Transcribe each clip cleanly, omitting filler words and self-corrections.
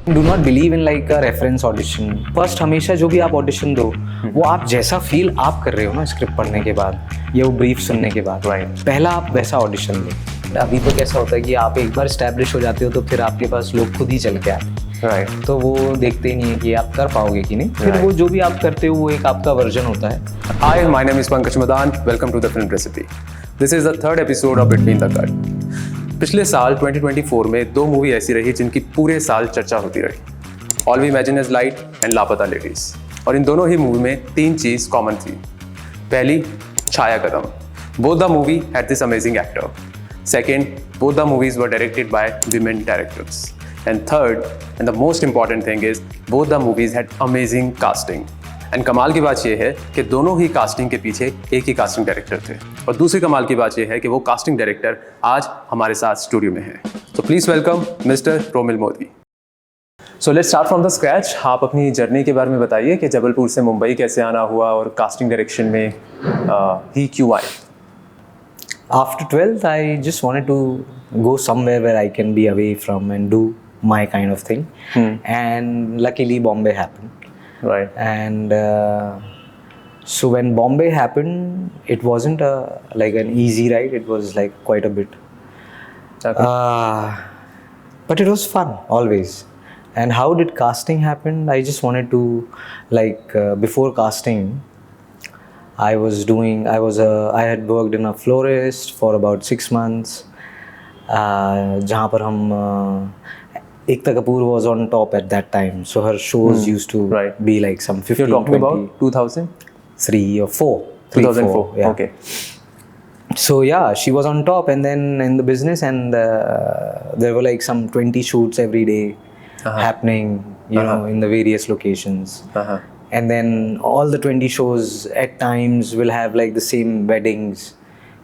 Do not believe in like a reference audition. First हमेशा जो भी आप ऑडिशन दो वो आप जैसा फील आप कर रहे हो ना स्क्रिप्ट पढ़ने के बाद या वो ब्रीफ सुनने के बाद, पहला आप वैसा ऑडिशन दो. अभी तो कैसा होता है कि आप एक बार स्टैब्लिश हो जाते हो तो फिर आपके पास लोग खुद ही चल के आते हैं. तो वो देखते ही नहीं है कि आप कर पाओगे कि नहीं. फिर वो जो भी आप करते हो वो एक आपका वर्जन होता है. Hi, my name is Pankaj Madan. Welcome to the Film Recipe. This is the third episode of Between the Cut. पिछले साल 2024 में दो मूवी ऐसी रही जिनकी पूरे साल चर्चा होती रही. All We Imagine Is Light and लापता लेडीज. और इन दोनों ही मूवी में तीन चीज़ कॉमन थी. पहली, छाया कदम. Both the movie had this amazing actor. Second, both the movies were directed by women directors. And third, and the most important thing is, both the movies had amazing casting. And कमाल की बात यह है कि दोनों ही casting के पीछे एक ही कास्टिंग डायरेक्टर थे. और दूसरी कमाल की बात यह है कि वो कास्टिंग डायरेक्टर आज हमारे साथ स्टूडियो में है. तो please welcome mister Romil Modi. So let's start from the scratch. आप अपनी जर्नी के बारे में बताइए कि जबलपुर से मुंबई कैसे आना हुआ और कास्टिंग डायरेक्शन में ही क्यों आए. After 12th, I just wanted to go somewhere where I can be away from and do my kind of thing. And luckily Bombay happened. Right. And so when Bombay happened, it wasn't like an easy ride. It was like quite a bit. Okay. But it was fun always. And how did casting happen? I just wanted to before casting, I had worked in a florist for about 6 months. जहाँ पर हम Ekta Kapoor was on top at that time, so her shows used to be like some 15, You're talking 20. about 2003 or 4. 2004. Yeah. Okay. So yeah, she was on top, and then in the business, and there were like some 20 shoots every day happening, you know, in the various locations. And then all the 20 shows at times will have like the same weddings.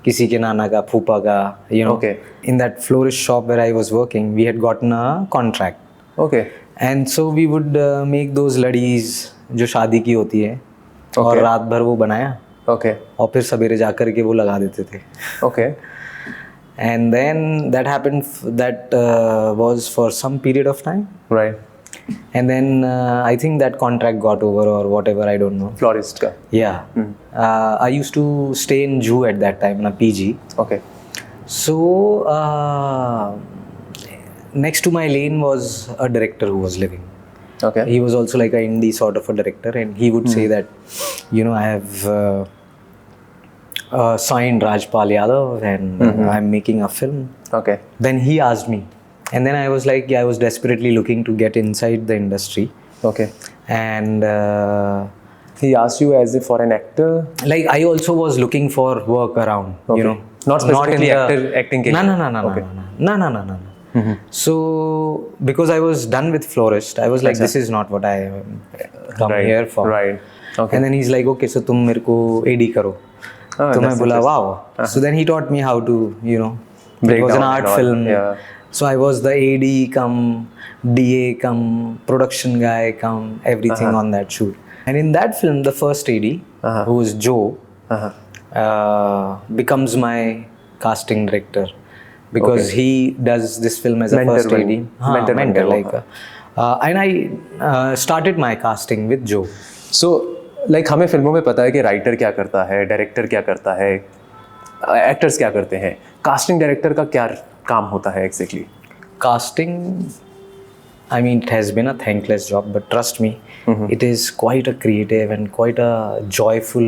किसी के नाना का, फूफा का, you know. Okay. In that florist shop where I was working, we had gotten a contract. Okay. And so we would make those ladis जो शादी की होती है. और रात भर वो बनाया. Okay. और फिर सवेरे जाकर के वो लगा देते थे. Okay. And then that happened. That was for some period of time. Right. And then I think that contract got over or whatever, I don't know. Florist का. Yeah. I used to stay in Jew at that time, in a PG. Okay. So next to my lane was a director who was living. Okay. He was also like an indie sort of a director, and he would say that, you know, I have signed Rajpal Yadav and I'm making a film. Okay. Then he asked me. And then I was like, yeah, I was desperately looking to get inside the industry. Okay. And he asked you as if for an actor? Like I also was looking for work around, you know. Not specifically acting. No. Okay. No. So because I was done with florist, I was like, this is not what I come here for. Right. Okay. And then he's like, okay, so तुम मेरे को AD करो. तो मैं बोला, wow. So then he taught me how to, you know, it was an art film. Yeah. So I was the AD come DA come production guy come everything on that shoot. And in that film, the first AD, who was Joe, becomes my casting director because he does this film as a first AD. Mentor like. And I started my casting with Joe. So like हमें फिल्मों में पता है कि writer क्या करता है, director क्या करता है, एक्टर्स क्या करते हैं. कास्टिंग डायरेक्टर का क्या काम होता है exactly? Casting, I mean, it has been a thankless job, but trust me, it is quite a creative and quite a joyful,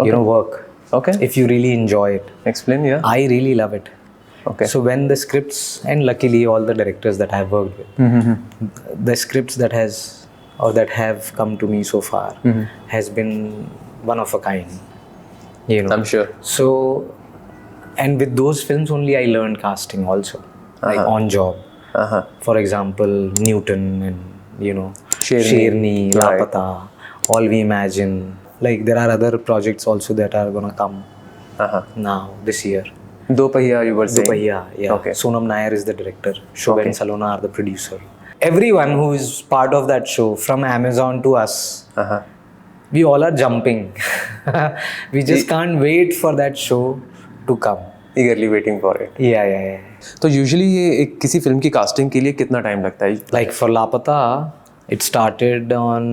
you know, work. Okay. If you really enjoy it. Explain, yeah. I really love it. Okay. So when the scripts, and luckily all the directors that I've worked with, the scripts that have come to me so far has been one of a kind, you know. I'm sure. So, and with those films only I learned casting also, like on job. For example, Newton and, you know, Sherni, Lapata, All We Imagine. Like there are other projects also that are gonna come now this year. Do Pahiya, you were saying? Do Pahiya, yeah. Okay. Sonam Nair is the director. Shobha and Salona are the producer. Everyone who is part of that show, from Amazon to us, we all are jumping. We just can't wait for that show to come. eagerly waiting for it. Yeah. तो usually ये एक किसी film की casting के लिए कितना time लगता है? Like for Lapata, it started on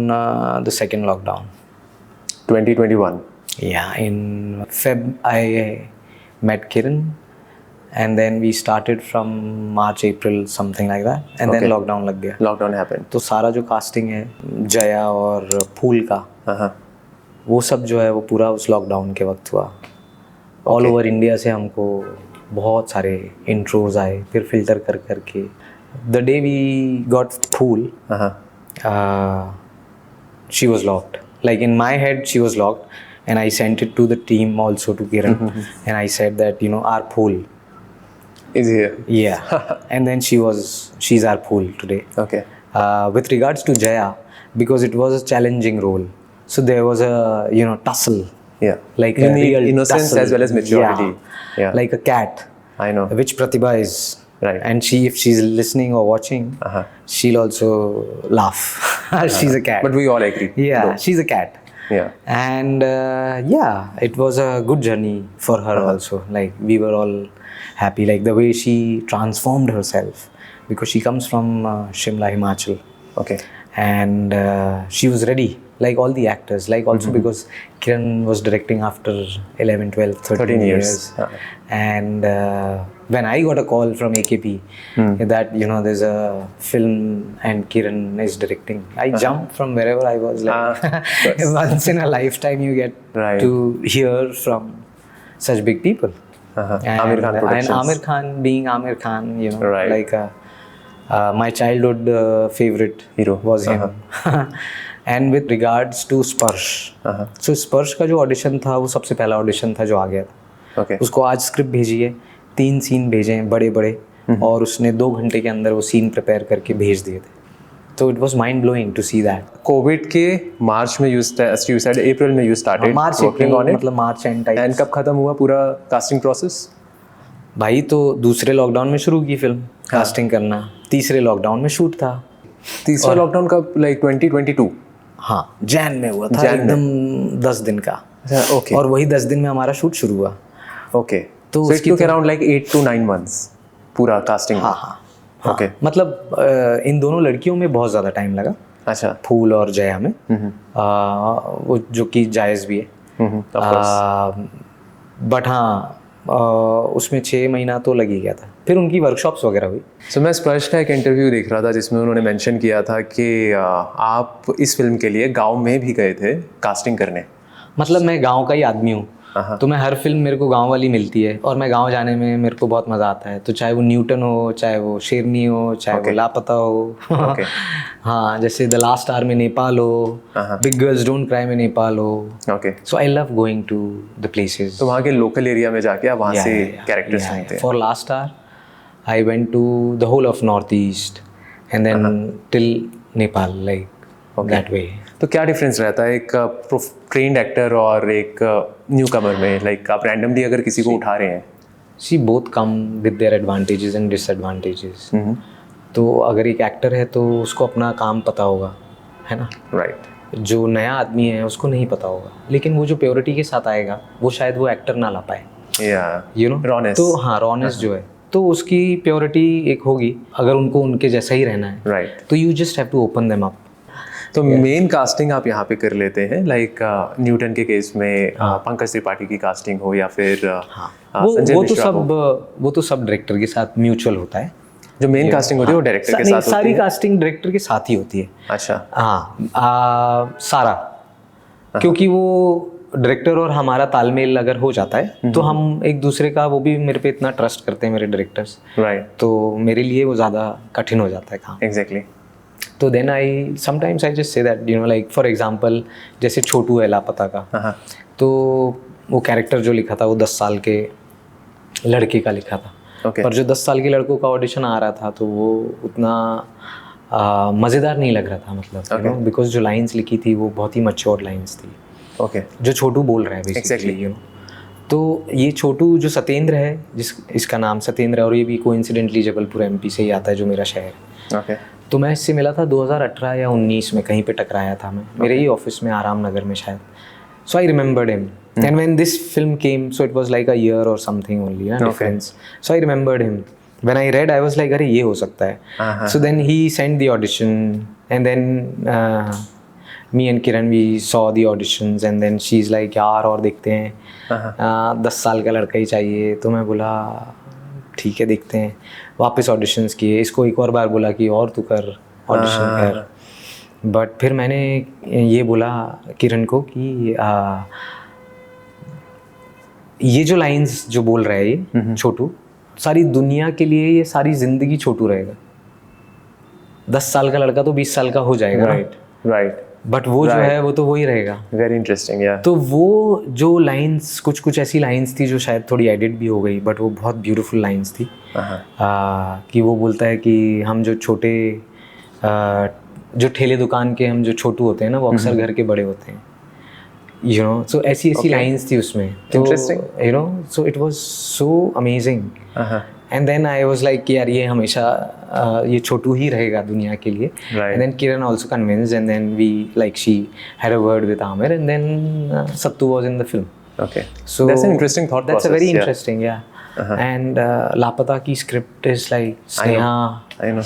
the second lockdown. 2021. Yeah, in Feb I met Kiran, and then we started from March, April, something like that, and then Okay. lockdown लग गया. Lockdown happened. तो सारा जो casting है जया और फूल का, हाँ. वो सब जो है वो पूरा उस लॉकडाउन के वक्त हुआ. ऑल ओवर इंडिया से हमको बहुत सारे इंट्रोज आए, फिर फिल्टर कर करके the day we got Phool she was locked. Like in my head she was locked and I sent it to the team also to Kiran and I said that our Phool Is here. yeah and then she's our fool today. Okay. With regards to Jaya, because it was a challenging role, so there was a tussle. Yeah. Like you a need real innocence tussle. as well as maturity. Yeah. Like a cat, I know. which Pratibha is. Right. And if she's listening or watching, she'll also laugh. She's a cat. But we all agree. Yeah, though. she's a cat. Yeah. And it was a good journey for her also. Like we were all happy, like the way she transformed herself, because she comes from Shimla, Himachal. Okay. And she was ready, like all the actors, like also because Kiran was directing after 11, 12, 13 years. And when I got a call from AKP that there's a film and Kiran is directing, I jumped from wherever I was. Like once in a lifetime you get Right. to hear from such big people. Amir Khan Productions. And Amir Khan being Amir Khan, Right. like my childhood favorite Hero. was him. And with regards to Sparsh, so Sparsh का जो audition था वो सबसे पहला audition था जो आ गया था. Okay. उसको आज स्क्रिप्ट भेजी है, 3 सीन भेजे हैं बड़े बड़े, और उसने 2 घंटे के अंदर वो सीन प्रिपेयर करके भेज दिए थे. तो it was mind blowing to see that. Covid के मार्च में you said अप्रैल में you started March working on it. मतलब मार्च एंड टाइम. एंड कब खत्म हुआ पूरा कास्टिंग प्रोसेस? भाई तो दूसरे लॉकडाउन में शुरू की फिल्म कास्टिंग करना, तीसरे लॉकडाउन में शूट था. तीसरा लॉकडाउन कब? लाइक 2022? हाँ, जैन में हुआ था, एकदम 10 दिन का. ओके. और वही 10 दिन में हमारा शूट शुरू हुआ. ओके. तो so it took around like 8 to 9 months पूरा कास्टिंग. हाँ. ओके. मतलब इन दोनों लड़कियों में बहुत ज़्यादा टाइम लगा, अच्छा. फूल और जया में, वो जो कि जायज़ भी है. बट हाँ, उसमें 6 महीना तो लग ही गया था. फिर उनकी वर्कशॉप्स वगैरह हुई. सो मैं स्पर्श का एक इंटरव्यू देख रहा था जिसमें उन्होंने मेंशन किया था कि आप इस फिल्म के लिए गांव में भी गए थे कास्टिंग करने. मतलब मैं गांव का ही आदमी हूँ, तो मैं हर फिल्म मेरे को गांव वाली मिलती है, और मैं गांव जाने में मेरे को बहुत मज़ा आता है. तो चाहे वो न्यूटन हो, चाहे वो शेरनी हो, चाहे वो लापता हो. हाँ, जैसे द लास्ट आवर में नेपाल हो, बिग गर्ल्स डोंट क्राई में नेपाल हो. Okay. So I love going to the places. तो वहाँ के लोकल एरिया में जाके आप वहाँ से कैरेक्टर्स ढूंढते हैं. For last hour I went to the whole of North East and then till Nepal, like that way. तो क्या डिफरेंस रहता है एक ट्रेन्ड एक्टर और एक न्यू कमर में? लाइक आप रैंडमली अगर किसी को उठा रहे हैं. See both come with their advantages and disadvantages. तो अगर एक एक्टर है तो उसको अपना काम पता होगा, है ना. राइट. जो नया आदमी है उसको नहीं पता होगा, लेकिन वो जो प्योरिटी के साथ आएगा वो शायद वो एक्टर ना ला पाए. रॉनेस. तो हाँ, रॉनेस जो है, तो उसकी प्योरिटी एक होगी. अगर उनको उनके जैसा ही रहना है, राइट, तो you just have to open them up. तो मेन कास्टिंग आप यहाँ पे कर लेते हैं, लाइक न्यूटन के केस में पंकज त्रिपाठी की कास्टिंग हो या फिर वो तो सब डायरेक्टर के साथ म्यूचुअल होता है. जो मेन कास्टिंग होती है वो डायरेक्टर के साथ होती है. सारी कास्टिंग डायरेक्टर के साथ ही होती है. अच्छा. हाँ, सारा, क्योंकि वो डायरेक्टर और हमारा तालमेल अगर हो जाता है तो हम एक दूसरे का, वो भी मेरे पे इतना ट्रस्ट करते हैं मेरे डायरेक्टर्स. राइट. तो मेरे लिए वो ज़्यादा कठिन हो जाता है काम. एग्जैक्टली. तो then I sometimes I just say that like for example जैसे छोटू है लापता का, तो वो कैरेक्टर जो लिखा था वो 10 साल के लड़के का लिखा था. पर जो 10 साल के लड़कों का ऑडिशन आ रहा था तो वो उतना मज़ेदार नहीं लग रहा था. मतलब बिकॉज जो लाइंस लिखी थी वो बहुत ही मैच्योर लाइंस थी. जो छोटू बोल रहा है बेसिकली. तो ये छोटू जो सत्येंद्र है, इसका नाम सत्येंद्र है, और ये भी कोइंसिडेंटली जबलपुर MP से ही आता है, जो मेरा शहर है. तो मैं इससे मिला था 2018 या 19 में, कहीं पे टकराया था मैं, मेरे ही ऑफिस में, आराम नगर में शायद. So I remembered him And when this film came, so it was like a year or something only, difference. So I remembered him. When I read, I was like, अरे ये हो सकता है. So then he sent the audition, and then me and Kiran, we saw the auditions, and then she's like, यार और देखते हैं, 10 साल का लड़का ही चाहिए. तो मैं बोला ठीक है देखते हैं. वापस ऑडिशंस किए, इसको एक और बार बोला कि और तू कर ऑडिशन कर. बट फिर मैंने ये बोला किरण को कि ये जो लाइंस जो बोल रहा है ये छोटू, सारी दुनिया के लिए ये सारी जिंदगी छोटू रहेगा. 10 साल का लड़का तो 20 साल का हो जाएगा. राइट. बट वो जो है वो तो वही रहेगा. Very interesting. या तो वो जो लाइंस कुछ ऐसी लाइंस थी जो शायद थोड़ी एडिट भी हो गई, बट वो बहुत ब्यूटीफुल लाइंस थी. कि वो बोलता है कि हम जो छोटे जो ठेले दुकान के हम जो छोटू होते हैं ना, वो अक्सर घर के बड़े होते हैं. यू नो, सो ऐसी लाइंस थी उसमें. Interesting. You know, so it was so amazing. And then I was like कि यार ये हमेशा ये छोटू ही रहेगा दुनिया के लिए. And then Kiran also convinced, and then we like she had a word with Aamir, and then Sattu was in the film. Okay. So that's an interesting thought that's process. a very interesting, yeah. And लापता की script is like Sneha, I know.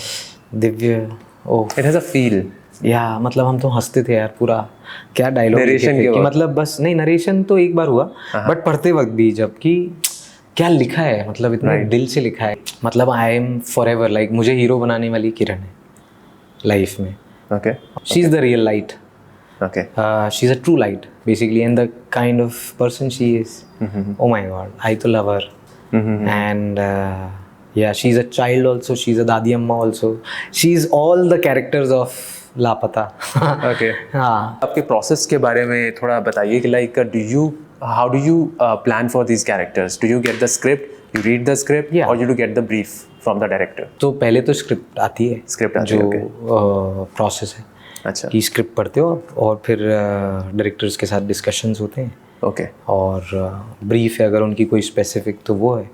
Divya. Oh It has a feel. या मतलब हम तो हंसते थे यार. पूरा क्या डायलॉग लिखे थे कि मतलब बस नहीं, नरेशन तो एक बार हुआ, बट पढ़ते वक्त भी जबकि क्या लिखा है, मतलब इतने दिल से लिखा है. मतलब I am for ever like, मुझे हीरो बनाने वाली किरण है लाइफ में. Okay. She is the real light. Okay. She is a true light, basically, and the kind of person she is. Oh my God, I to love her. And yeah, she's a child also. She's a Dadi Amma also. She's all the characters of Lapata. Okay. हाँ. आपके process के बारे में थोड़ा बताइए कि like how do you plan for these characters? Do you get the script, you read the script, Yeah. or you do get the brief from the director? तो पहले तो स्क्रिप्ट आती है. Script आती है, जो प्रोसेस है अच्छा. कि स्क्रिप्ट पढ़ते हो आप, और फिर डायरेक्टर्स के साथ डिस्कशंस होते हैं. ओके. और ब्रीफ है अगर उनकी कोई स्पेसिफिक, तो वो है.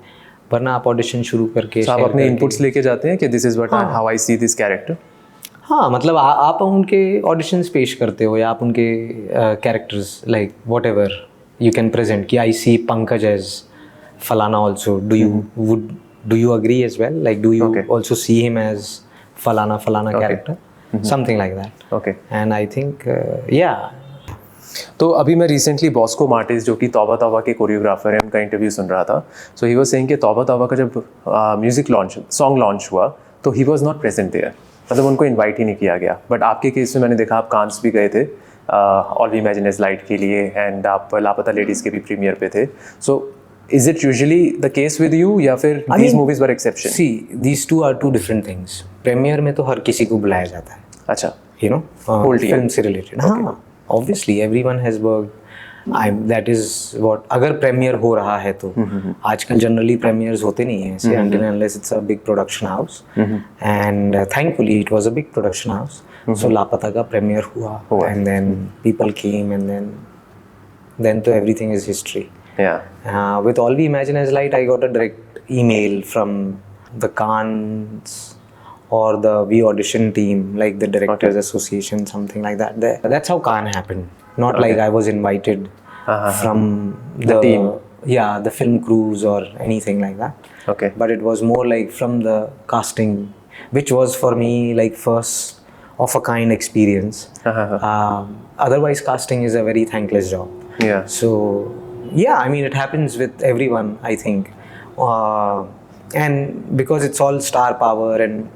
वरना आप ऑडिशन शुरू करके तो आप अपने इनपुट्स लेके जाते हैं कि this is what how I see this character. हाँ, मतलब आप उनके ऑडिशंस पेश करते हो, या आप उनके characters like whatever you can present कि आई सी पंकज एज फलाना also. Do you agree as well, like do you also see him as फलाना character, something like that. Okay. And I think yeah. तो अभी मैं recently Bosco Martin's जो कि तौबा तौबा के कोरियोग्राफर हैं, उनका इंटरव्यू सुन रहा था. सो ही वाज सेइंग कि तौबा तौबा का जब सॉन्ग लॉन्च हुआ तो he was not present there. मतलब उनको इनवाइट ही नहीं किया गया. बट आपके केस में मैंने देखा आप कांस भी गए थे all we imagine is light के लिए, एंड आप लापता लेडीज़ के भी प्रीमियर पे थे. So is it usually the case with you, या फिर these movies were exception? See, these two are two different things. Premiere में तो हर किसी को बुलाया जाता है, अच्छा, you know, film से related. हाँ, obviously everyone has worked. That is what, अगर प्रीमियर हो रहा है तो आजकल जनरली प्रीमियर्स होते नहीं हैं ऐसे, until unless it's a big production house. And thankfully it was a big production house. So लापता का प्रीमियर हुआ, and then people came, and then तो everything is history. Yeah. With All We Imagine As Light, I got a direct email from the Cannes or the We Audition team, like the Directors Association, something like that. That's how Cannes happened. Not like I was invited from the team. Yeah, the film crews or anything like that. Okay. But it was more like from the casting, which was for me like first of a kind experience. Otherwise, casting is a very thankless job. Yeah. So yeah, I mean it happens with everyone, I think, and because it's all star power and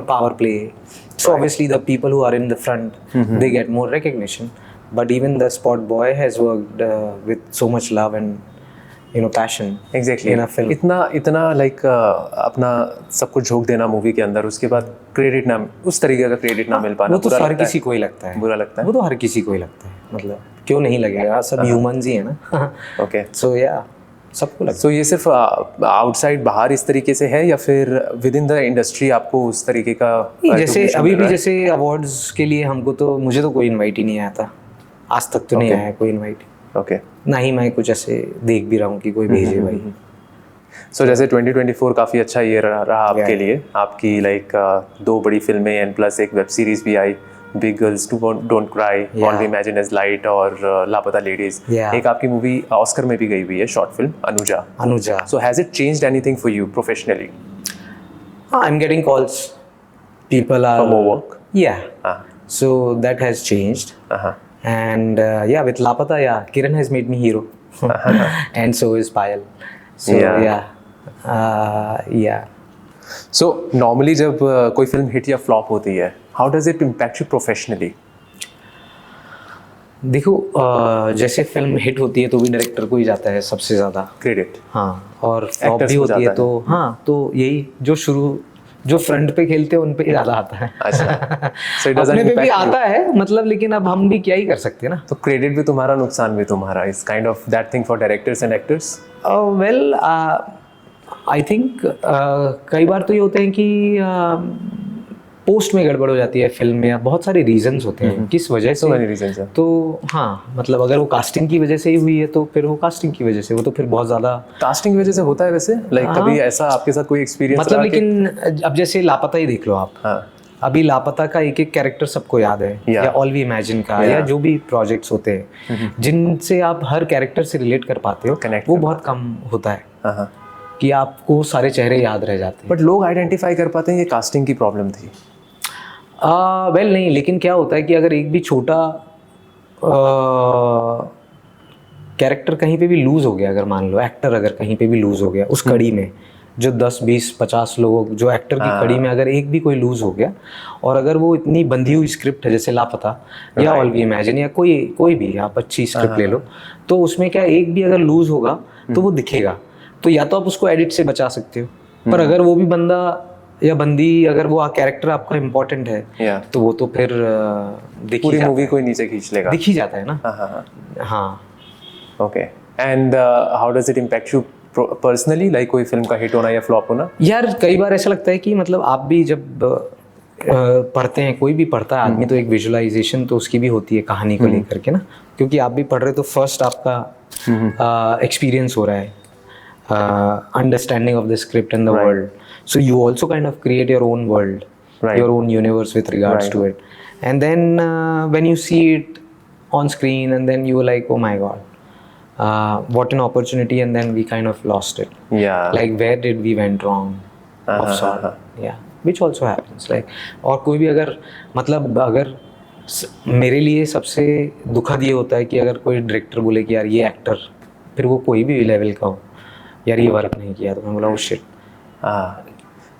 power play, so obviously the people who are in the front, they get more recognition. But even the spot boy has worked with so much love and passion. Exactly. in a film. इतना like अपना सब कुछ झोंक देना movie के अंदर, उसके बाद क्रेडिट ना, उस तरीके का क्रेडिट ना मिल पाना, वो तो हर किसी को ही लगता है. बुरा लगता है. वो तो हर किसी को ही लगता है, मतलब क्यों नहीं लगेगा, सब ह्यूमंस ही है ना. ओके. सो या सबको लगता है. सो ये सिर्फ आउटसाइड बाहर इस तरीके से है, या फिर विद इन द इंडस्ट्री आपको उस तरीके का जैसे अभी भी जैसे अवार्ड्स के लिए हमको तो, मुझे तो कोई इनवाइट ही नहीं आया था आज तक, तो नहीं आया कोई इनवाइट. ओके. ना ही मैं कुछ ऐसे देख भी रहा हूँ कि कोई भेजे भाई. सो जैसे 2024 काफ़ी अच्छा ईयर रहा आपके लिए. आपकी लाइक 2 बड़ी फिल्में एंड प्लस एक वेब सीरीज़ भी आई big girls don't cry, all we imagine is light और लापता लेडीज. Yeah. एक आपकी मूवी ऑस्कर में भी गई हुई है, short film Anuja. So has it changed anything for you professionally? I'm getting calls. People are For more work? Yeah. So that has changed. And yeah, with Lapata, yeah, Kiran has made me hero. And so is Payal. So yeah. So normally जब कोई film hit या flop होती है, how does it impact you professionally? देखो जैसे film hit होती है तो भी डायरेक्टर को ही जाता है सबसे ज़्यादा Credit. हाँ, और फ्लॉप Actors भी को होती जाता है तो हाँ, तो यही जो फ्रंट पे खेलते हैं उन पे ज़्यादा आता है. अच्छा. So it doesn't अपने पे भी impact you. आता है मतलब, लेकिन अब हम भी क्या ही कर सकते हैं ना. तो क्रेडिट भी तुम्हारा, नुकसान भी तुम्हारा. Is kind of that thing for directors and actors. Well I think कई बार तो ये होते हैं कि पोस्ट में गड़बड़ हो जाती है फिल्म में, या बहुत सारे रीजंस होते हैं किस वजह से. मेनी रीजंस हैं. तो हाँ, मतलब अगर वो कास्टिंग की वजह से ही हुई है तो फिर वो कास्टिंग की वजह से, वो तो फिर बहुत ज़्यादा कास्टिंग की वजह से होता है वैसे. लाइक कभी ऐसा आपके साथ कोई एक्सपीरियंस मतलब, लेकिन अब जैसे लापता ही देख लो आप. हाँ. अभी लापता का एक एक कैरेक्टर सबको याद है, या ऑल वी इमेजिन का, या जो भी प्रोजेक्ट्स होते हैं जिनसे आप हर कैरेक्टर से रिलेट कर पाते हो, वो बहुत कम होता है कि आपको सारे चेहरे याद रह जाते हैं. बट लोग आइडेंटिफाई कर पाते हैं ये कास्टिंग की प्रॉब्लम थी. वेल नहीं, लेकिन क्या होता है कि अगर एक भी छोटा कैरेक्टर कहीं पे भी लूज हो गया, अगर मान लो एक्टर अगर कहीं पे भी लूज हो गया उस कड़ी में, जो 10 20 50 लोग जो एक्टर की कड़ी में अगर एक भी कोई लूज हो गया, और अगर वो इतनी बंधी हुई स्क्रिप्ट है जैसे लापता या ऑल वी इमेजिन या कोई भी आप अच्छी स्क्रिप्ट ले लो, तो उसमें क्या एक भी अगर लूज होगा तो वो दिखेगा. तो या तो आप उसको एडिट से बचा सकते हो, पर अगर वो भी बंदा या बंदी, अगर वो कैरेक्टर आपका इम्पोर्टेंट है तो वो तो फिर पूरी मूवी को नीचे खींच लेगा, दिख ही जाता है ना. हाँ. Okay. And how does it impact you personally, like कोई फिल्म का हिट होना या फ्लॉप होना? यार कई बार ऐसा लगता है कि मतलब आप भी जब पढ़ते हैं, कोई भी पढ़ता है आदमी, तो एक विजुअलाइजेशन तो उसकी भी होती है कहानी को लेकर के ना, क्योंकि आप भी पढ़ रहे हो तो फर्स्ट आपका एक्सपीरियंस हो रहा है, understanding of the script and the world. So you also kind of create your own world, your own universe with regards to it. And then when you see it on screen, and then you were like, oh my god, what an opportunity, and then we kind of lost it. Yeah. Like where did we went wrong? Of sort. Yeah. Which also happens. Like, और कोई भी अगर मतलब अगर मेरे लिए सबसे दुखद ये होता है कि अगर कोई डायरेक्टर बोले कि यार ये एक्टर, फिर वो कोई भी लेवल का हो, यार ये वर्क नहीं किया, तो मैं बोला shit.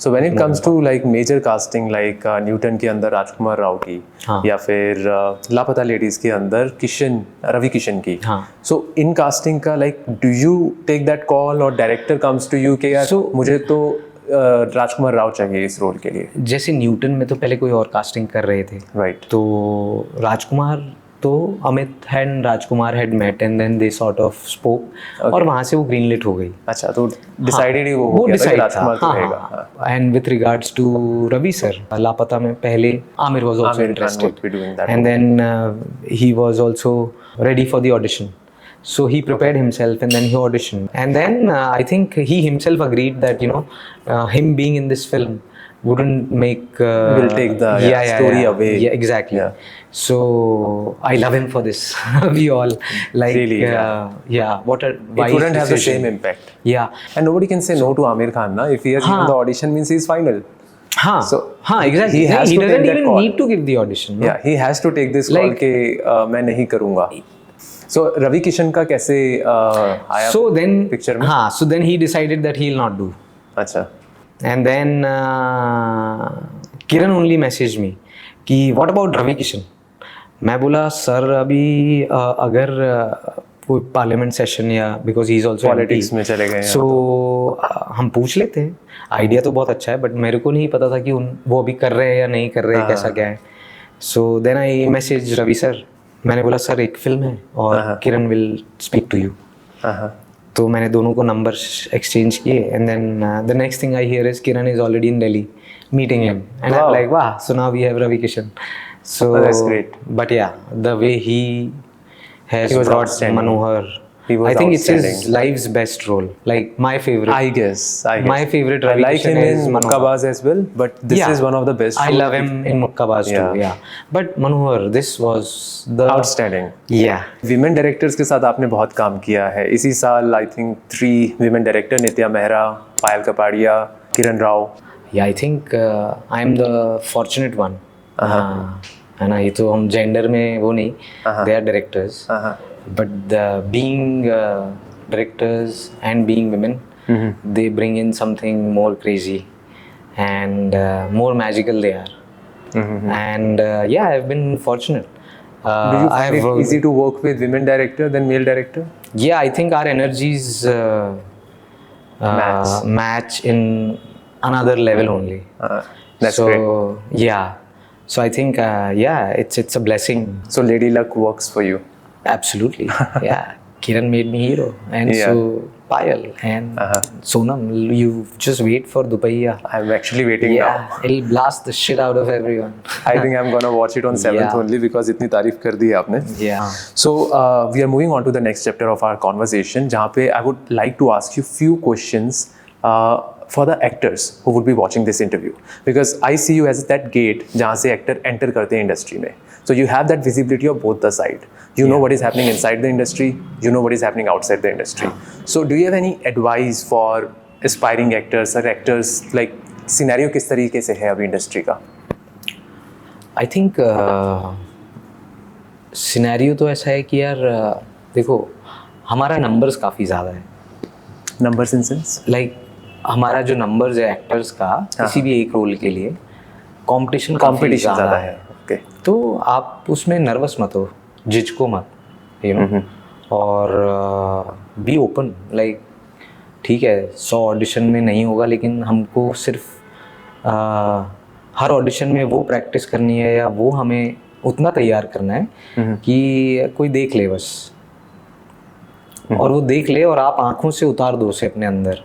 So when it comes to like major casting, like Newton के अंदर राजकुमार राव की, या फिर लापता लेडीज के अंदर रवि किशन की, सो इन कास्टिंग का like do you take that call, और डायरेक्टर कम्स टू यू कि यार मुझे तो राजकुमार राव चाहिए इस रोल के लिए? जैसे न्यूटन में तो पहले कोई और कास्टिंग कर रहे थे, राइट. तो राजकुमार तो Amit and Rajkumar had met and then they sort of spoke, और वहाँ से वो ग्रीनलिट हो गई. अच्छा, तो डिसाइडेड ही वो डिसाइड राजकुमार तो रहेगा. And with regards to Ravi sir, Laapataa में पहले Aamir was also interested, and then he was also ready for the audition. So he prepared himself and then he auditioned. And then I think he himself agreed that, you know, him being in this film wouldn't make... will take the story away. Yeah, exactly. Yeah. So I love him for this. We all like... Really? What a wise It wouldn't have the same impact. Yeah. And nobody can say no to Amir Khan, na? If he has given the audition, means he's final. Exactly. He doesn't even need to give the audition. No? Yeah, he has to take this call कि मैं नहीं करूँगा. So Ravi Kishan का कैसे आया picture में? हाँ, so then he decided that he'll not do. अच्छा. And then Kiran only messaged me कि what about रवि किशन? मैं बोला सर अभी अगर कोई पार्लियामेंट सेशन या because he is also politics में चले गए, सो हम पूछ लेते हैं. आइडिया तो बहुत अच्छा है, बट मेरे को नहीं पता था कि वो अभी कर रहे हैं या नहीं कर रहे हैं, कैसा क्या है. So then I message Ravi sir. मैंने बोला सर एक फिल्म है और Kiran will speak to you. तो मैंने दोनों को नंबर एक्सचेंज किए, and then the next thing I hear is Kiran is already in Delhi meeting him, and I am like वाह, so now we have Ravi Kishan. So that's great. But yeah the way he has brought Manohar He was I think it's his outstanding. life's best role. Like my favorite. I guess. My favorite I Ravi like him Kishan in is Manohar. Mukkabaz as well, but this is one of the best. I love him in Mukkabaz Yeah. too. Yeah. But Manohar, this was the Outstanding. Yeah. Women directors के साथ आपने बहुत काम किया है. इसी साल I think 3 women director, Nitya Mehra, Payal Kapadia, Kiran Rao. Yeah, I think I'm the fortunate one. है ना, ये तो हम जेंडर में वो नहीं, they are directors. But being directors and being women, they bring in something more crazy and more magical they are. And yeah, I've been fortunate. Do you find it I've easy to work with women director than male director? Yeah, I think our energies match in another level only. That's so great. yeah, so I think yeah, it's a blessing. So Lady Luck works for you. Absolutely. Yeah, Kiran made me hero, and Yeah. so Payal and Sonam, you just wait for Dupaiya. I'm actually waiting Yeah, now. it'll blast the shit out of everyone. I think I'm gonna watch it on 7th Yeah. only because इतनी तारीफ कर दी है आपने. Yeah. So we are moving on to the next chapter of our conversation, जहाँ पे I would like to ask you few questions for the actors who would be watching this interview, because I see you as that gate जहाँ से actor enter करते हैं industry में. So you have that visibility of both the side. You know what is happening inside the industry. You know what is happening outside the industry. So do you have any advice for aspiring actors or actors, like scenario किस तरीके से है अभी industry का? I think scenario तो ऐसा है कि यार देखो, हमारा नंबर्स काफ़ी ज़्यादा है. Numbers in sense? लाइक हमारा जो नंबर्स है एक्टर्स का किसी भी एक रोल के लिए, कंपटीशन Competition ज़्यादा है. Okay. तो आप उसमें नर्वस मत हो, झिझको मत, यू नो, और बी ओपन. लाइक ठीक है, 100 ऑडिशन में नहीं होगा, लेकिन हमको सिर्फ हर ऑडिशन में वो प्रैक्टिस करनी है, या वो हमें उतना तैयार करना है कि कोई देख ले बस, और वो देख ले और आप आंखों से उतार दो उसे अपने अंदर.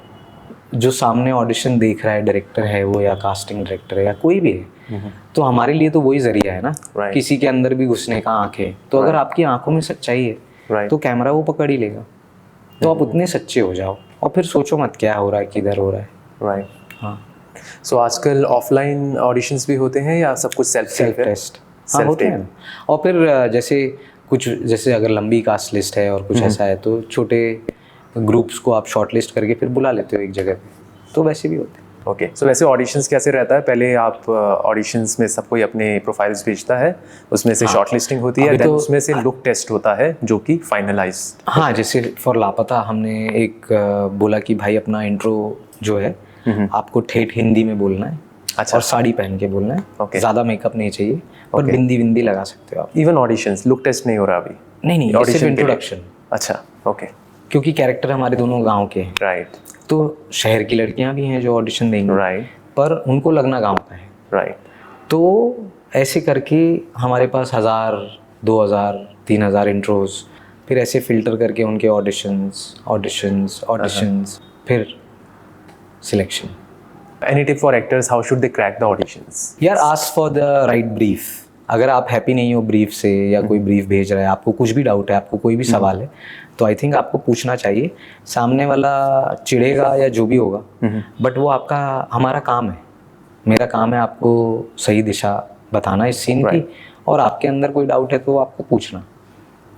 जो सामने ऑडिशन देख रहा है, डायरेक्टर है वो, या कास्टिंग डायरेक्टर है, या कोई भी है, तो हमारे लिए तो वही जरिया है ना. Right. किसी के अंदर भी घुसने का आंखें, तो अगर आपकी आंखों में सच्चाई है Right. तो कैमरा वो पकड़ ही लेगा. तो आप उतने सच्चे हो जाओ, और फिर सोचो मत क्या हो रहा है, किधर हो रहा है. Right. हाँ, So आजकल ऑफलाइन ऑडिशंस भी होते हैं या सब कुछ सेल्फ सेल्फ टेस्ट हाँ होते हैं. और फिर जैसे अगर लंबी कास्ट लिस्ट है और कुछ ऐसा है, तो छोटे ग्रुप्स को आप शॉर्ट लिस्ट करके फिर बुला लेते हो एक जगह पे, तो वैसे भी होते हैं. ओके. सो वैसे ऑडिशंस कैसे रहता है? पहले आप ऑडिशंस में सब कोई अपने प्रोफाइल्स भेजता है, उसमें से शॉर्ट लिस्टिंग होती है, अभी देन तो- उसमें से लुक टेस्ट होता है जो कि फाइनलाइज. हाँ, जैसे फॉर लापता हमने एक बोला कि भाई अपना इंट्रो जो है आपको ठेठ हिंदी में बोलना है. अच्छा. और साड़ी पहन के बोलना है. Okay. ज़्यादा मेकअप नहीं चाहिए, और Okay. बिंदी बिंदी लगा सकते हो आप. इवन ऑडिशंस लुक टेस्ट नहीं हो रहा अभी? नहीं, ये Audition सिर्फ के लिए? इंट्रोडक्शन, अच्छा. ओके. क्योंकि कैरेक्टर हमारे दोनों गांव के हैं, राइट. तो शहर की लड़कियां भी हैं जो ऑडिशन देंगी, राइट. पर उनको लगना गांव का है. राइट. तो ऐसे करके हमारे पास 1000, 2000, 3000 इंट्रोज, फिर ऐसे फिल्टर करके उनके ऑडिशंस, फिर selection. Any tip for actors, how should they crack the auditions? यार ask for the right brief. अगर आप हैप्पी नहीं हो ब्रीफ से, या कोई ब्रीफ भेज रहा है, आपको कुछ भी डाउट है, आपको कोई भी सवाल है, तो आई थिंक आपको पूछना चाहिए. सामने वाला चिढ़ेगा या जो भी होगा, बट वो हमारा काम है, मेरा काम है आपको सही दिशा बताना इस सीन की, और आपके अंदर कोई डाउट है तो आपको पूछना.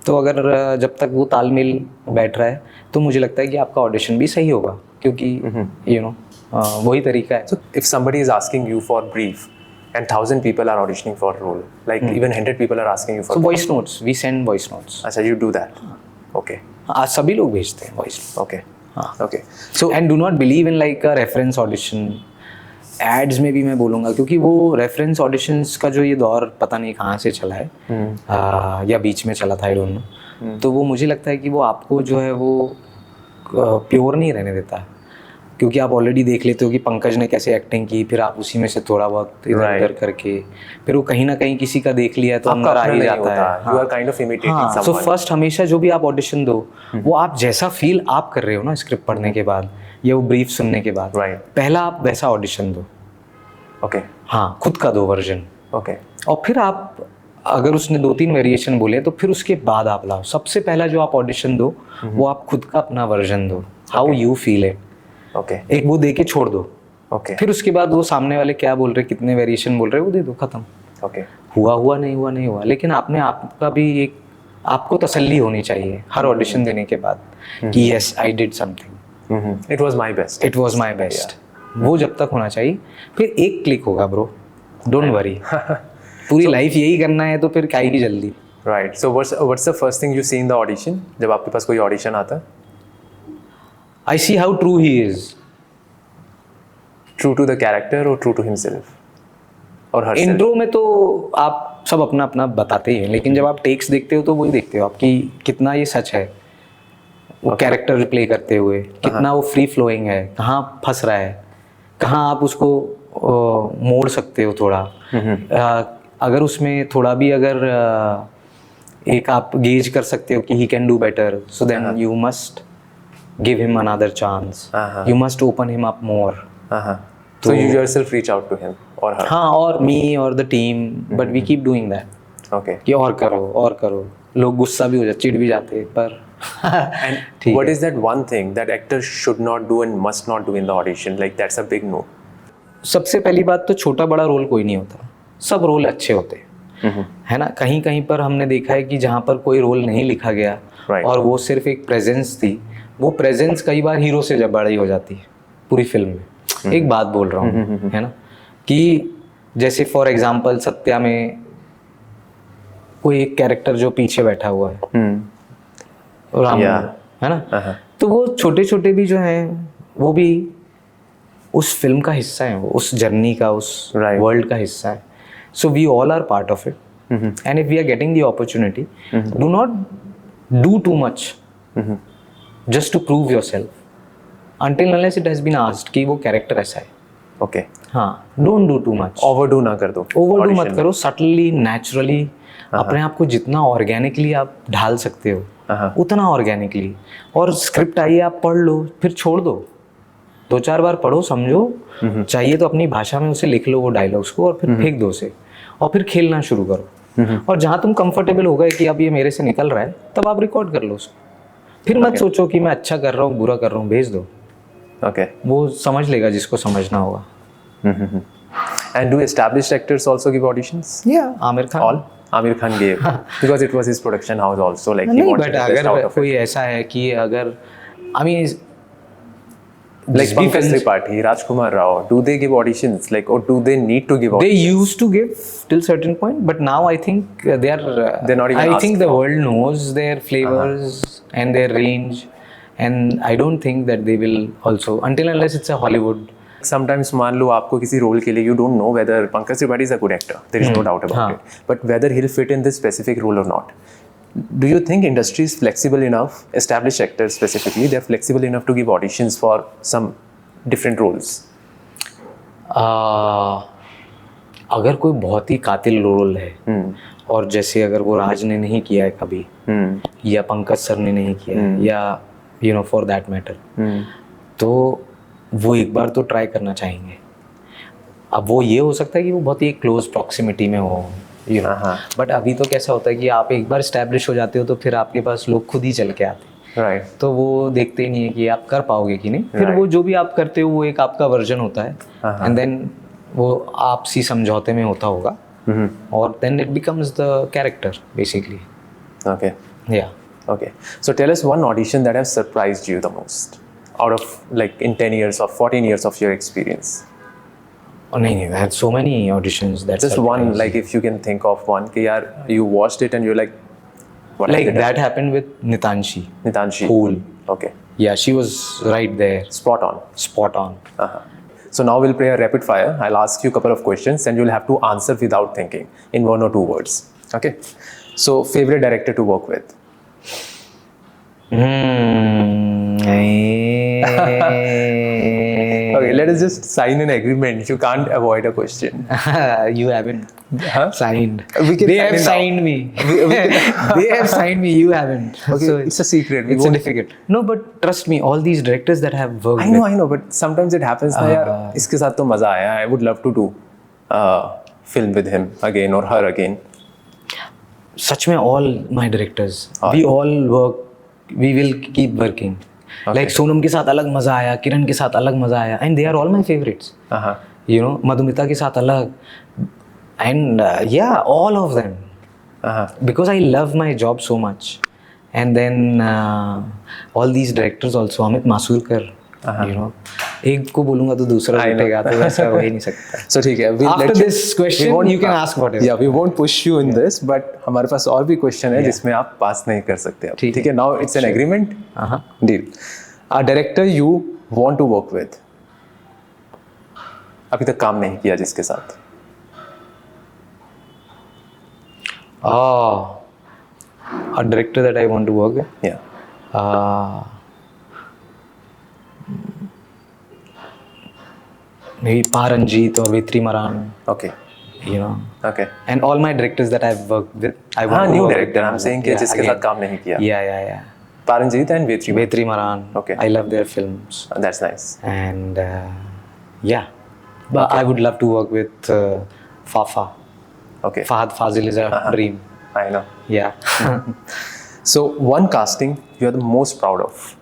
तो अगर जब तक वो तालमेल बैठ रहा है, तो मुझे लगता है कि आपका ऑडिशन भी सही होगा, क्योंकि यू नो वही तरीका है. So if somebody is asking you for brief and 1000 people are auditioning for a role, like even 100 people are asking you for. So voice notes, we send voice notes. अच्छा, you do that. Okay. आज सभी लोग भेजते हैं voice. Okay. हाँ. Okay. So and do not believe in like a reference audition. Ads में भी मैं बोलूँगा, क्योंकि वो रेफरेंस ऑडिशंस का जो ये दौर पता नहीं कहाँ से चला है, या बीच में चला था, आई डोंट नो. तो वो मुझे लगता है कि वो आपको जो है वो प्योर नहीं रहने देता है, क्योंकि आप ऑलरेडी देख लेते हो कि पंकज ने कैसे एक्टिंग की, फिर आप उसी में से थोड़ा बहुत इधर उधर करके, फिर वो कहीं ना कहीं किसी का देख लिया तो अंदर आ ही जाता है. You are kind of imitating हाँ, सो someone. फर्स्ट हमेशा जो भी आप ऑडिशन दो, वो आप जैसा फील आप कर रहे हो ना स्क्रिप्ट पढ़ने के बाद या वो ब्रीफ सुनने के बाद, Right. पहला आप वैसा ऑडिशन दो. Okay. हाँ, खुद का दो वर्जन. Okay. और फिर आप अगर उसने 2-3 वेरिएशन बोले तो फिर उसके बाद आप लाओ। सबसे पहला जो आप ऑडिशन दो वो आप खुद का अपना वर्जन दो, how you feel it. Okay एक वो दे के छोड़ दो, ओके फिर उसके बाद वो सामने वाले क्या बोल रहे, कितने वेरिएशन बोल रहे वो दे दो, खत्म। ओके हुआ नहीं हुआ नहीं हुआ, लेकिन आपने आपका भी एक आपको तसल्ली होनी चाहिए हर ऑडिशन देने के बाद कि yes I did something, it was my best. It was my best. वो जब तक होना चाहिए, फिर एक क्लिक होगा ब्रो, डोंट वरी। पूरी लाइफ यही करना है तो फिर काहे की जल्दी। Right, so what's the first thing you see in the audition? जब आपके पास कोई ऑडिशन आता है, I see how true he is, true to the character और ट्रू टू हिमसेल्फ और हर इंट्रो में तो आप सब अपना अपना बताते ही हैं, लेकिन जब आप टेक्स देखते हो तो वही देखते हो आपकी कितना ये सच है, वो कैरेक्टर प्ले करते हुए कितना वो फ्री फ्लोइंग है, कहाँ फंस रहा है, कहाँ आप उसको मोड़ सकते हो थोड़ा। अगर उसमें थोड़ा भी अगर एक आप गेज कर सकते हो कि he can do better, so then you must give him another chance, you must open him up more. so you yourself reach out to him or her? हाँ, और मी और the team, but we keep doing that Okay. कि और करो। लोग गुस्सा भी हो जाते, चिढ़ भी जाते, पर And what is that one thing that actors should not do and must not do in the audition? Like that's a big no. सबसे पहली बात तो छोटा बड़ा रोल कोई नहीं होता, सब रोल अच्छे होते हैं, है ना। कहीं कहीं पर हमने देखा है कि जहाँ पर कोई रोल नहीं लिखा गया Right. और वो सिर्फ एक प्रेजेंस थी, वो प्रेजेंस कई बार हीरो से जब बड़ी हो जाती है पूरी फिल्म में। एक बात बोल रहा हूँ, है ना, कि जैसे फॉर एग्जाम्पल सत्या में कोई एक कैरेक्टर जो पीछे बैठा हुआ है, राम, Yeah. है ना, तो वो छोटे छोटे भी जो हैं वो भी उस फिल्म का हिस्सा है, वो उस जर्नी का, उस Right. वर्ल्ड का हिस्सा है। So we all are part of it, and if we are getting the opportunity, do not do too much just to prove yourself until unless it has been asked कि वो character ऐसा है। Okay. हाँ, don't do too much, Overdo ना कर दो। Overdo मत audition करो, सटली नेचुरली अपने आप को जितना ऑर्गेनिकली आप ढाल सकते हो उतना ऑर्गेनिकली। और स्क्रिप्ट आई, आप पढ़ लो, फिर छोड़ दो, 2-4 बार पढ़ो, समझो, चाहिए तो अपनी भाषा में उसे लिख लो वो डायलॉग्स को, और फिर फेंक दो उसे, और फिर खेलना शुरू करो। और जहाँ तुम कंफर्टेबल हो गए कि अब ये मेरे से निकल रहा है, तब आप रिकॉर्ड कर लो उसको। फिर मत सोचो कि मैं अच्छा कर रहा हूँ बुरा कर रहा हूँ, भेज दो, Okay. वो समझ लेगा जिसको समझना होगा। And do established actors also give auditions? Aamir Khan. All? Amir Khan gave because it was his production house also. Like he नहीं, wanted but the best out अगर of it. कोई ऐसा है कि अगर I mean Like Pankaj Tripathi, Rajkumar Rao, do they give auditions? Like, or do they need to give they auditions? used to give till certain point, but now I think they are They're not even I think asked the for. world knows their flavors and their range, and I don't think that they will also, until unless it's a Hollywood. Sometimes मान लो आपको किसी role के लिए you don't know whether Pankaj Tripathi is a good actor. There is no doubt about it. But whether he'll fit in this specific role or not. Do you think industry is flexible enough, established actors specifically, they're flexible enough to give auditions for some different roles? अगर कोई बहुत ही कातिल role है, और जैसे अगर वो राज ने नहीं किया है कभी, या पंकज सर ने नहीं किया है, या you know for that matter, तो वो एक बार तो ट्राई करना चाहेंगे। अब वो ये हो सकता है कि वो बहुत ही क्लोज प्रॉक्सिमिटी में हो, यू नो, बट अभी तो कैसा होता है कि आप एक बार स्टैब्लिश हो जाते हो तो फिर आपके पास लोग खुद ही चल के आते हैं, Right. तो वो देखते ही नहीं है कि आप कर पाओगे कि नहीं। फिर वो जो भी आप करते हो वो एक आपका वर्जन होता है, एंड देन वो आपसी समझौते में होता होगा, और then it becomes the character basically. Okay. या Okay. So tell us one audition that has surprised you the most out of like in 10 years or 14 years of your experience. नहीं, I had so many auditions that Just one, like if you can think of one, कि यार you watched it and you're like, what like is it? that happened with Nitanshi. Nitanshi. Cool. Okay. Yeah, she was right there, Spot on. spot on. So now we'll play a rapid fire. I'll ask you a couple of questions and you'll have to answer without thinking in 1 or 2 words. Okay. So favorite director to work with? Okay, let us just sign an agreement. You can't avoid a question. You haven't signed. We can They sign have it now. signed me. They have signed me. You haven't. Okay, So it's a secret. We it's won't- difficult. No, but trust me, all these directors that have worked I know, but sometimes it happens ना यार इसके साथ तो मजा आया. I would love to do film with him again or her again. सच में all my directors, we all work, we will keep working. Like Sonam के साथ अलग मजा आया, किरण के साथ अलग मजा आया, and they are all my favorites. You know, Madhumita के साथ अलग, and yeah, all of them. Because I love my job so much. And then all these directors also, Amit Masurkar, you know, एक को बोलूँगा तो दूसरा उठेगा, तो वैसा हो ही नहीं सकता. So ठीक है. After this question, you can ask whatever. Yeah, we won't push you in this, but हमारे पास और भी question है जिसमें आप पास नहीं कर सकते. ठीक है. Now it's an agreement. Deal. A director you want to work with. अभी तक काम नहीं किया जिसके साथ. A director that I want to work with. Yeah. Maybe Paranjit or Vetri Maran. Okay. You know. Okay. And all my directors that I've worked with, I want to new work director. with I'm saying कि जिसके साथ काम नहीं किया. Yeah. Paranjit and Vetri. Vetri Maran. Okay. I love their films. That's nice. And yeah. But I would love to work with Fafa. Okay. Fahad Fazil is a dream. I know. Yeah. So one casting you are the most proud of.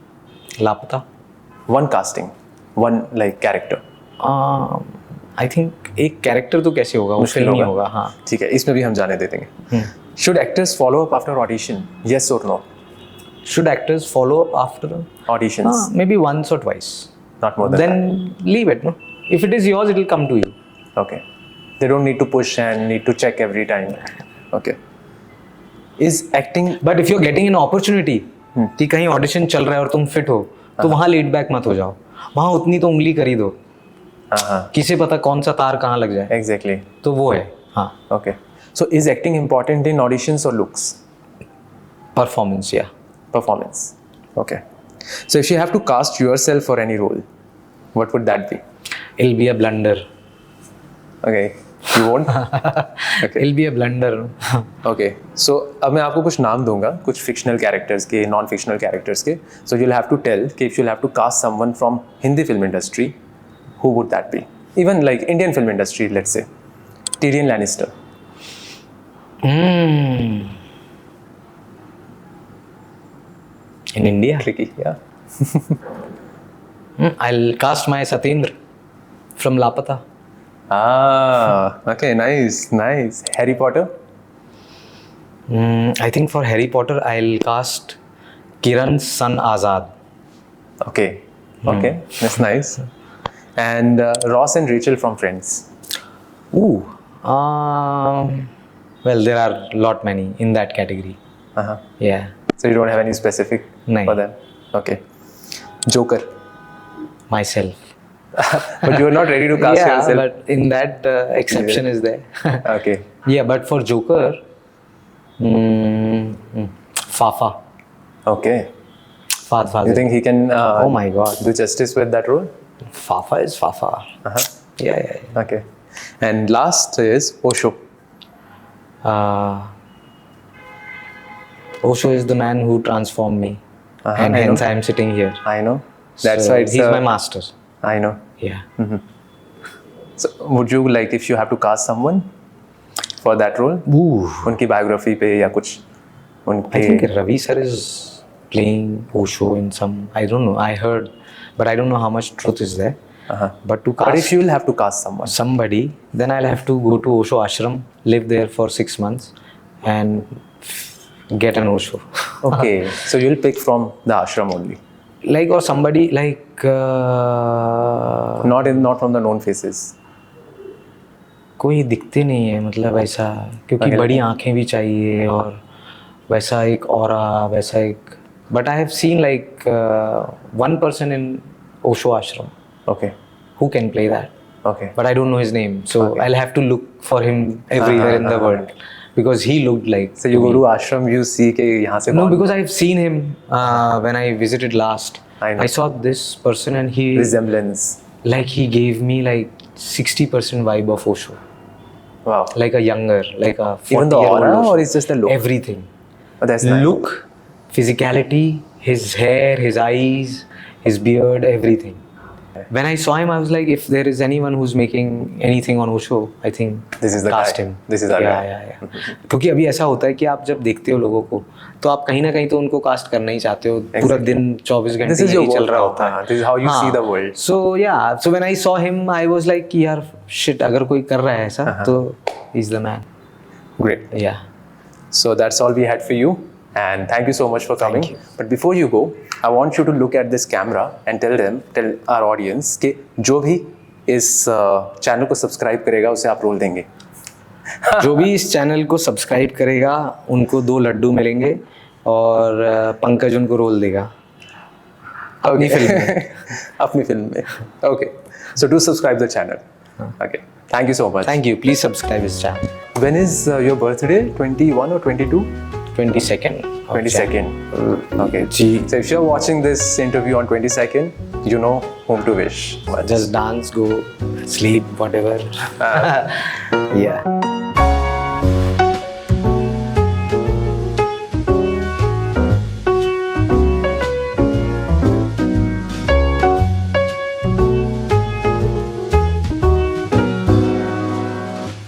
Lapata. One casting. One like character. I think एक character तो कैसे होगा, वो film ही होगा. हाँ ठीक है, इसमें भी हम जाने दे देंगे. Should actors follow up after audition? Yes or no? Should actors follow up after Auditions. Maybe once or twice. Not more than that. Then leave it, no? If it is yours, it will come to you. Okay. They don't need to push and need to check every time. Okay. Is acting But if you're getting an opportunity कि कहीं audition चल रहा है और तुम fit हो, तो वहाँ लेट बैक मत हो जाओ. वहाँ उतनी तो उंगली कर ही दो. किसे पता कौन सा तार कहाँ लग जाए. Exactly. तो वो है. हाँ. Okay. So is acting important in auditions or looks? Performance, yeah. Performance. Okay. So if you have to cast yourself for any role, what would that be? It'll be a blunder. Okay. You won't? Okay. It'll be a blunder. Okay. So अब मैं आपको कुछ नाम दूंगा, कुछ fictional characters के, non-fictional characters के. So you'll have to tell कि if you'll have to cast someone from Hindi film industry, who would that be? Even like Indian film industry, let's say. Tyrion Lannister. In India? Tricky, yeah. I'll cast my Satyendra from Lapata. Okay, nice. Harry Potter? I think for Harry Potter, I'll cast Kiran's son Azad. Okay, that's nice. And Ross and Rachel from Friends. Well, there are many in that category. Yeah. So you don't have any specific No. for them? Okay. Joker. Myself. But you are not ready to cast yourself. But in that exception is there. Okay. Yeah, but for Joker, Fafa. Okay. Fahad Fazil. You think he can Oh my God. do justice with that role? Fafa is Fafa. Yeah. Okay. And last is Osho. Osho is the man who transformed me. And I hence know. I am sitting here. I know. That's So why it's he's my master. I know. Yeah. So would you like, if you have to cast someone for that role? उनकी biography पे या कुछ उनके. I think Ravi sir is playing Osho in some, I don't know, I heard, but I don't know how much truth is there. But to But cast if you will have to cast someone. somebody, then I'll have to go to Osho ashram, live there for 6 months and get an Osho. Okay. So you'll pick from the ashram only. Like, or somebody like Not from the known faces. कोई दिखते नहीं है, मतलब ऐसा, क्योंकि बड़ी आंखें भी चाहिए और वैसा एक ऑरा, वैसा एक. But I have seen like one person in Osho ashram Okay. who can play that. Okay. But I don't know his name, so I'll have to look for him everywhere in the world because he looked like. So you go to ashram, you see कि यहाँ से No, कौन because I've seen him when I visited last. I know. I saw this person and he resemblance. like he gave me like 60% vibe of Osho, Wow. like a younger, like a 40-year-old Even the aura Osho. or it's just the look? Everything. Oh, that's nice. Look, physicality, his hair, his eyes, his beard, everything. When I saw him, I was like, if there is anyone who's making anything on Osho, I think This is the cast guy. him. This is our yeah, guy. yeah, yeah. क्योंकि अभी ऐसा होता है कि आप जब देखते हो लोगों को तो आप कहीं ना कहीं तो उनको कास्ट करना ही चाहते हो. पूरा दिन 24 घंटे This is your यही चल world रहा now. होता है. This is how you see the world. So yeah, so when I saw him, I was like कि यार shit, अगर कोई कर रहा है ऐसा तो he's the man. Great. Yeah. So that's all we had for you. And thank you so much for coming. But before you go, I want you to look at this camera and tell our audience कि जो भी इस channel को subscribe करेगा उसे आप role देंगे. जो भी इस चैनल को सब्सक्राइब करेगा उनको 2 लड्डू मिलेंगे और पंकज उनको रोल देगा अपनी फिल्म में. अपनी फिल्म में. Okay. So do subscribe the channel. Okay. Thank you so much. Thank you. Please subscribe this channel. When is your birthday? 21 or 22? 22nd. 22nd. Okay. Ji. So if you're watching this interview on 22nd, you know whom to wish. Just dance, go sleep, whatever. Yeah.